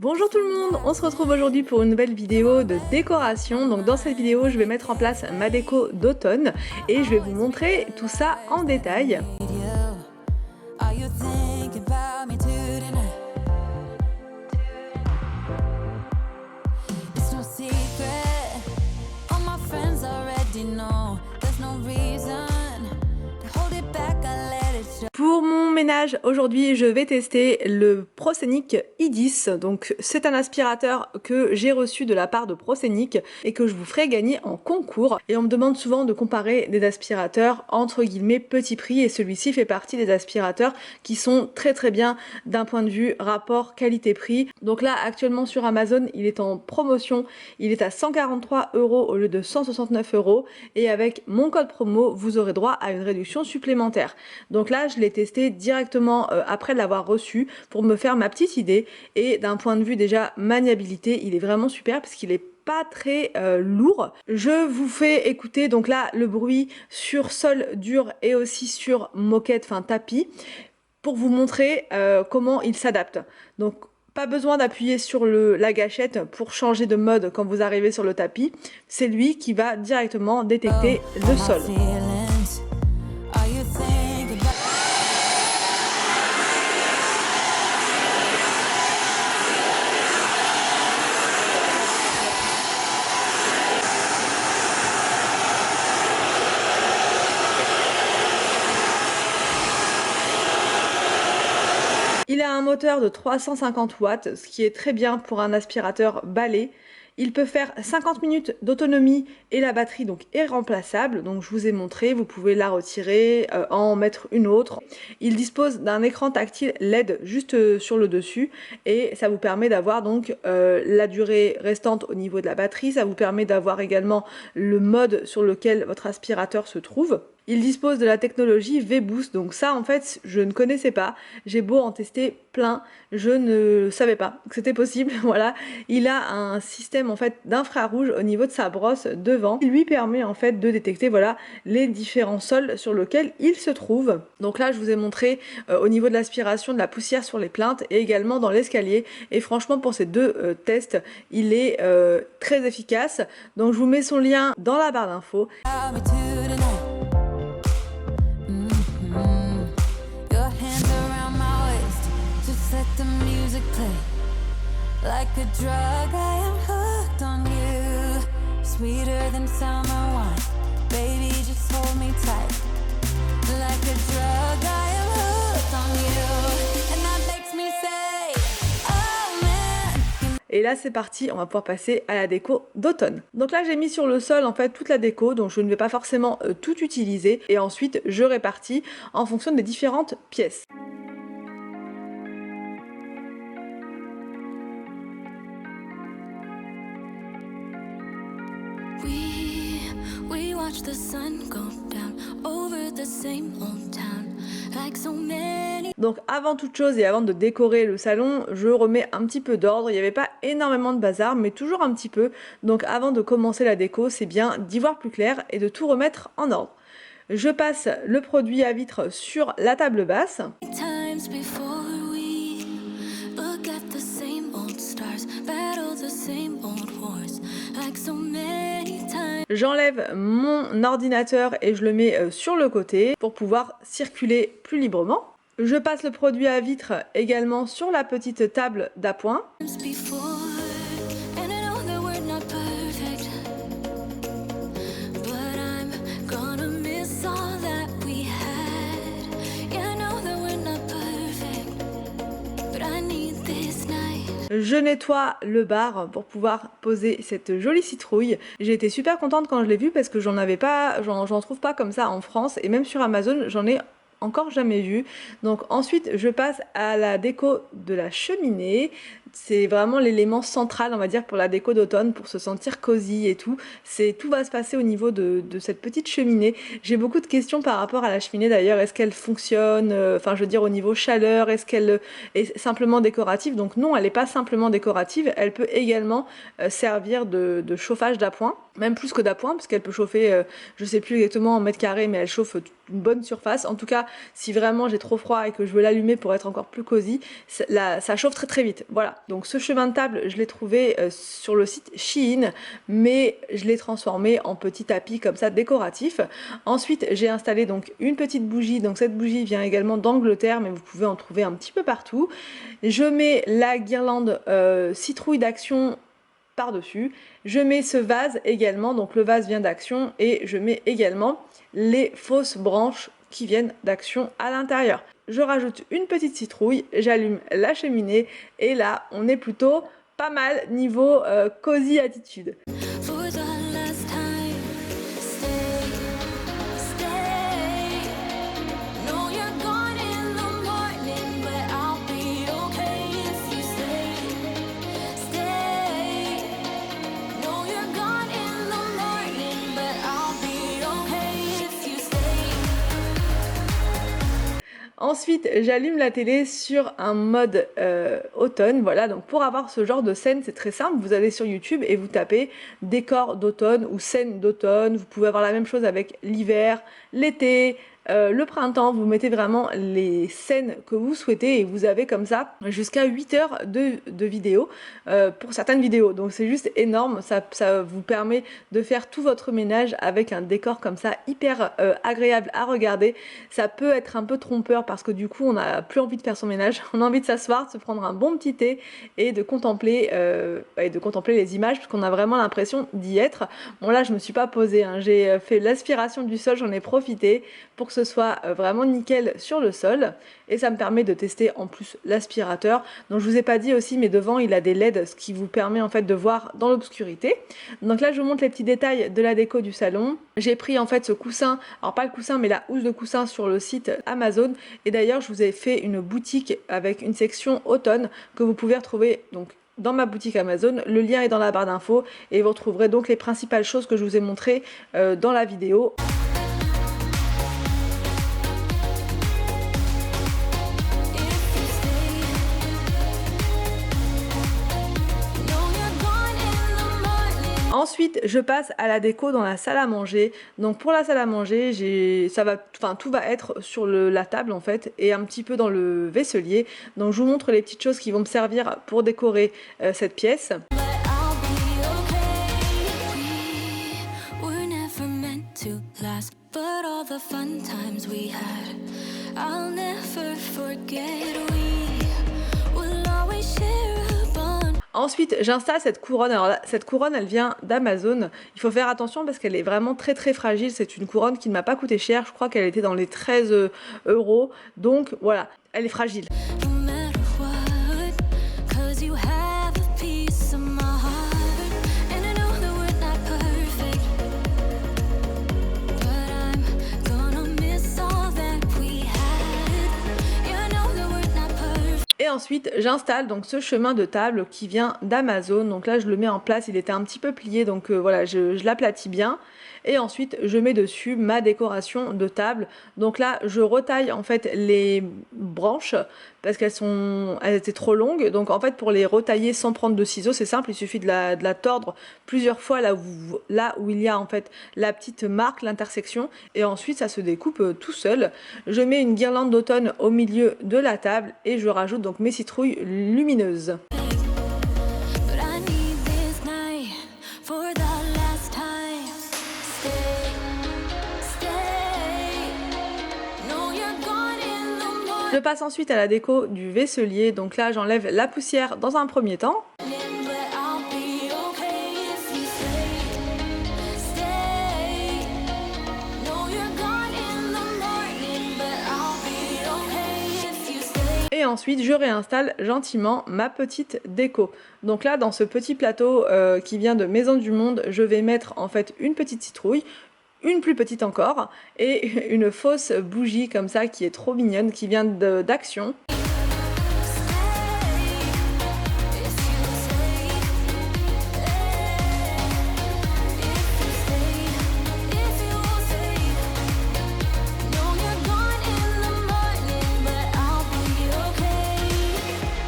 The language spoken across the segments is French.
Bonjour tout le monde, on se retrouve aujourd'hui pour une nouvelle vidéo de décoration. Donc dans cette vidéo, je vais mettre en place ma déco d'automne et je vais vous montrer tout ça en détail. Pour mon ménage, aujourd'hui, je vais tester le Proscenic i10. Donc, c'est un aspirateur que j'ai reçu de la part de Proscenic et que je vous ferai gagner en concours. Et on me demande souvent de comparer des aspirateurs entre guillemets petit prix et celui-ci fait partie des aspirateurs qui sont très bien d'un point de vue rapport qualité-prix. Donc là, actuellement sur Amazon, il est en promotion. Il est à 143 € au lieu de 169 € et avec mon code promo, vous aurez droit à une réduction supplémentaire. Donc là, je l'ai testé directement après l'avoir reçu pour me faire ma petite idée et d'un point de vue déjà maniabilité, il est vraiment super parce qu'il est pas très lourd. Je vous fais écouter donc là le bruit sur sol dur et aussi sur moquette, enfin tapis, pour vous montrer comment il s'adapte. Donc pas besoin d'appuyer sur la gâchette pour changer de mode quand vous arrivez sur le tapis. C'est lui qui va directement détecter le sol. Il a un moteur de 350 watts, ce qui est très bien pour un aspirateur balai. Il peut faire 50 minutes d'autonomie et la batterie donc est remplaçable. Donc je vous ai montré, vous pouvez la retirer, en mettre une autre. Il dispose d'un écran tactile LED juste sur le dessus et ça vous permet d'avoir donc la durée restante au niveau de la batterie. Ça vous permet d'avoir également le mode sur lequel votre aspirateur se trouve. Il dispose de la technologie V-Boost, donc ça en fait je ne connaissais pas, j'ai beau en tester plein, je ne savais pas que c'était possible, voilà. Il a un système en fait d'infrarouge au niveau de sa brosse devant, qui lui permet en fait de détecter voilà les différents sols sur lesquels il se trouve. Donc là je vous ai montré au niveau de l'aspiration de la poussière sur les plinthes et également dans l'escalier et franchement pour ces deux tests il est très efficace. Donc je vous mets son lien dans la barre d'infos. Like a drug, I am hooked on you. Sweeter than summer wine. Baby, just hold me tight. Like a drug, I am hooked on you. And that makes me say, oh man. Et là c'est parti, on va pouvoir passer à la déco d'automne. Donc là j'ai mis sur le sol en fait toute la déco, donc je ne vais pas forcément tout utiliser. Et ensuite je répartis en fonction des différentes pièces. We watch the sun go down over the same old town like so many. Donc avant toute chose et avant de décorer le salon, je remets un petit peu d'ordre. Il n'y avait pas énormément de bazar, mais toujours un petit peu. Donc avant de commencer la déco, c'est bien d'y voir plus clair et de tout remettre en ordre. Je passe le produit à vitre sur la table basse. J'enlève mon ordinateur et je le mets sur le côté pour pouvoir circuler plus librement. Je passe le produit à vitre également sur la petite table d'appoint. Je nettoie le bar pour pouvoir poser cette jolie citrouille. J'ai été super contente quand je l'ai vue parce que j'en trouve pas comme ça en France et même sur Amazon j'en ai encore jamais vu. Donc ensuite je passe à la déco de la cheminée. C'est vraiment l'élément central on va dire pour la déco d'automne, pour se sentir cosy et tout. Tout va se passer au niveau de cette petite cheminée. J'ai beaucoup de questions par rapport à la cheminée d'ailleurs. Est-ce qu'elle fonctionne, enfin je veux dire au niveau chaleur, est-ce qu'elle est simplement décorative? Donc non, elle n'est pas simplement décorative, elle peut également servir de chauffage d'appoint, même plus que d'appoint parce qu'elle peut chauffer, je sais plus exactement en mètres carrés, mais elle chauffe une bonne surface. En tout cas, si vraiment j'ai trop froid et que je veux l'allumer pour être encore plus cosy, ça chauffe très vite. Voilà. Donc ce chemin de table, je l'ai trouvé sur le site Shein, mais je l'ai transformé en petit tapis comme ça décoratif. Ensuite, j'ai installé donc une petite bougie. Donc cette bougie vient également d'Angleterre, mais vous pouvez en trouver un petit peu partout. Je mets la guirlande citrouille d'Action par-dessus. Je mets ce vase également, donc le vase vient d'Action, et je mets également les fausses branches qui viennent d'Action à l'intérieur. Je rajoute une petite citrouille, j'allume la cheminée et là on est plutôt pas mal niveau cozy attitude. Ensuite, j'allume la télé sur un mode automne. Voilà, donc pour avoir ce genre de scène, c'est très simple. Vous allez sur YouTube et vous tapez décor d'automne ou scène d'automne. Vous pouvez avoir la même chose avec l'hiver, l'été, le printemps. Vous mettez vraiment les scènes que vous souhaitez et vous avez comme ça jusqu'à 8 heures de vidéo pour certaines vidéos. Donc c'est juste énorme. Ça vous permet de faire tout votre ménage avec un décor comme ça hyper agréable à regarder. Ça peut être un peu trompeur parce que du coup on n'a plus envie de faire son ménage. On a envie de s'asseoir, de se prendre un bon petit thé et de contempler les images parce qu'on a vraiment l'impression d'y être. Bon là je me suis pas posée, hein. J'ai fait l'aspiration du sol, j'en ai profité pour que ce soit vraiment nickel sur le sol et ça me permet de tester en plus l'aspirateur. Donc je vous ai pas dit aussi, mais devant il a des LED, ce qui vous permet en fait de voir dans l'obscurité. Donc là je vous montre les petits détails de la déco du salon. J'ai pris en fait ce coussin, alors pas le coussin mais la housse de coussin sur le site Amazon, et d'ailleurs je vous ai fait une boutique avec une section automne que vous pouvez retrouver donc dans ma boutique Amazon. Le lien est dans la barre d'infos et vous retrouverez donc les principales choses que je vous ai montrées dans la vidéo. Ensuite, je passe à la déco dans la salle à manger. Donc pour la salle à manger, tout va être sur la table en fait et un petit peu dans le vaisselier. Donc je vous montre les petites choses qui vont me servir pour décorer cette pièce. Ensuite, j'installe cette couronne. Alors là, cette couronne, elle vient d'Amazon. Il faut faire attention parce qu'elle est vraiment très très fragile. C'est une couronne qui ne m'a pas coûté cher. Je crois qu'elle était dans les 13 €. Donc voilà, elle est fragile. Et ensuite j'installe donc ce chemin de table qui vient d'Amazon. Donc là je le mets en place, il était un petit peu plié, donc voilà, je l'aplatis bien. Et ensuite je mets dessus ma décoration de table. Donc là je retaille en fait les branches parce elles étaient trop longues. Donc en fait pour les retailler sans prendre de ciseaux, c'est simple, il suffit de la tordre plusieurs fois là où il y a en fait la petite marque, l'intersection, et ensuite ça se découpe tout seul. Je mets une guirlande d'automne au milieu de la table et je rajoute donc mes citrouilles lumineuses. Je passe ensuite à la déco du vaisselier. Donc là j'enlève la poussière dans un premier temps. Et ensuite je réinstalle gentiment ma petite déco. Donc là dans ce petit plateau qui vient de Maison du Monde, je vais mettre en fait une petite citrouille, une plus petite encore et une fausse bougie comme ça qui est trop mignonne, qui vient d'Action.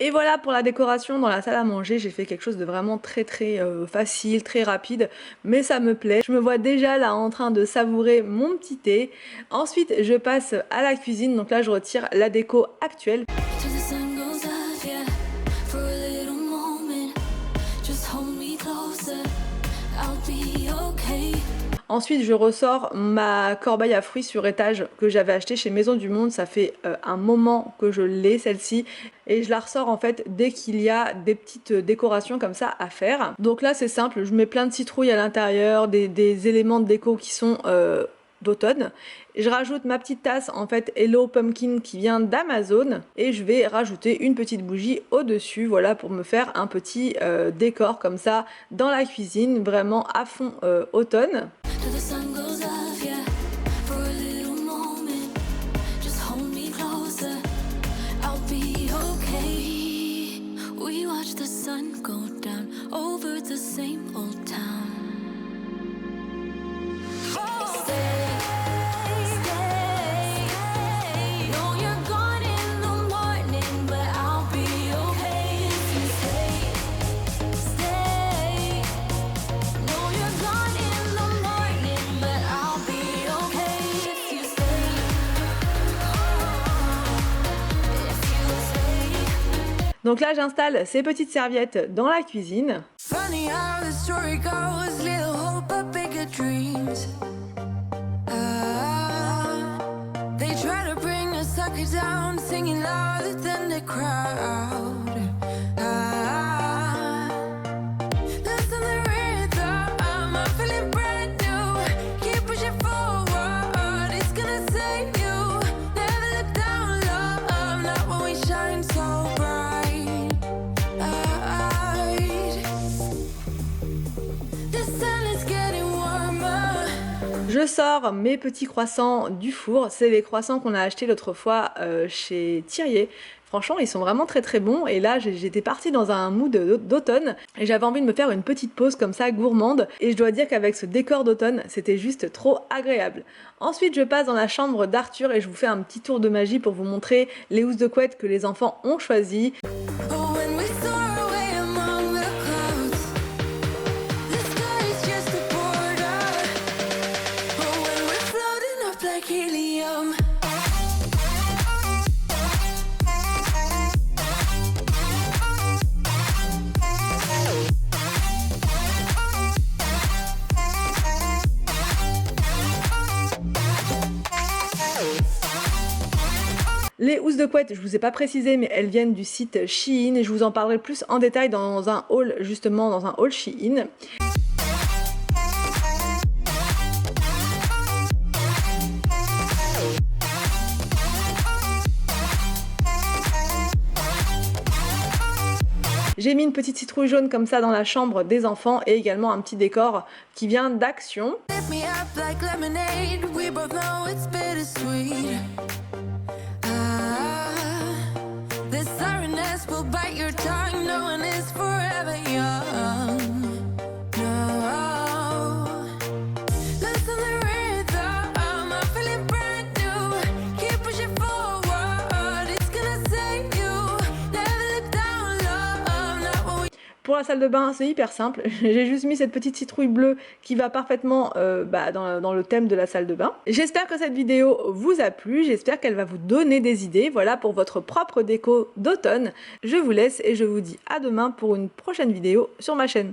Et voilà pour la décoration dans la salle à manger. J'ai fait quelque chose de vraiment très facile, très rapide, mais ça me plaît. Je me vois déjà là en train de savourer mon petit thé. Ensuite je passe à la cuisine. Donc là je retire la déco actuelle. Ensuite, je ressors ma corbeille à fruits sur étage que j'avais achetée chez Maison du Monde. Ça fait un moment que je l'ai, celle-ci. Et je la ressors en fait dès qu'il y a des petites décorations comme ça à faire. Donc là, c'est simple. Je mets plein de citrouilles à l'intérieur, des éléments de déco qui sont d'automne. Je rajoute ma petite tasse en fait Hello Pumpkin qui vient d'Amazon et je vais rajouter une petite bougie au-dessus, voilà, pour me faire un petit décor comme ça dans la cuisine, vraiment à fond automne. Till the sun goes off, yeah. For a little moment, just hold me closer. I'll be okay. We watch the sun go down over the same old town. Stay, stay. Know you're gone in the morning, but I'll be okay if you stay, stay. Know you're gone in the morning, but I'll be okay if you stay. If you stay. Donc là, j'installe ces petites serviettes dans la cuisine. Funny how the story goes, little hope but bigger dreams. They try to bring a sucker down, singing louder than the crowd. Listen the rhythm, I'm feeling brand new. Keep pushing forward, it's gonna save you. Never look down, love, not when we shine so bright. The sun is getting warmer. Je sors mes petits croissants du four. C'est les croissants qu'on a achetés l'autre fois chez Thirier. Franchement, ils sont vraiment très très bons. Et là, j'étais partie dans un mood d'automne et j'avais envie de me faire une petite pause comme ça, gourmande. Et je dois dire qu'avec ce décor d'automne, c'était juste trop agréable. Ensuite, je passe dans la chambre d'Arthur et je vous fais un petit tour de magie pour vous montrer les housses de couette que les enfants ont choisies. Oh, when we soar away among the clouds, the sky is just a border. Oh, when we're floating up like helium. Les housses de couette, je vous ai pas précisé, mais elles viennent du site Shein et je vous en parlerai plus en détail dans un haul, justement dans un haul Shein. J'ai mis une petite citrouille jaune comme ça dans la chambre des enfants et également un petit décor qui vient d'Action. Lift me up like lemonade. We both know it's bittersweet. The sorrowness will bite your tongue. No one is forever young. No. Listen the rhythm. I'm feeling brand new. Keep pushing forward. It's gonna save you. Never look down, love. Not when we. Pour la salle de bain, c'est hyper simple. J'ai juste mis cette petite citrouille bleue qui va parfaitement dans le thème de la salle de bain. J'espère que cette vidéo vous a plu. J'espère qu'elle va vous donner des idées, voilà, pour votre propre déco d'automne. Je vous laisse et je vous dis à demain pour une prochaine vidéo sur ma chaîne.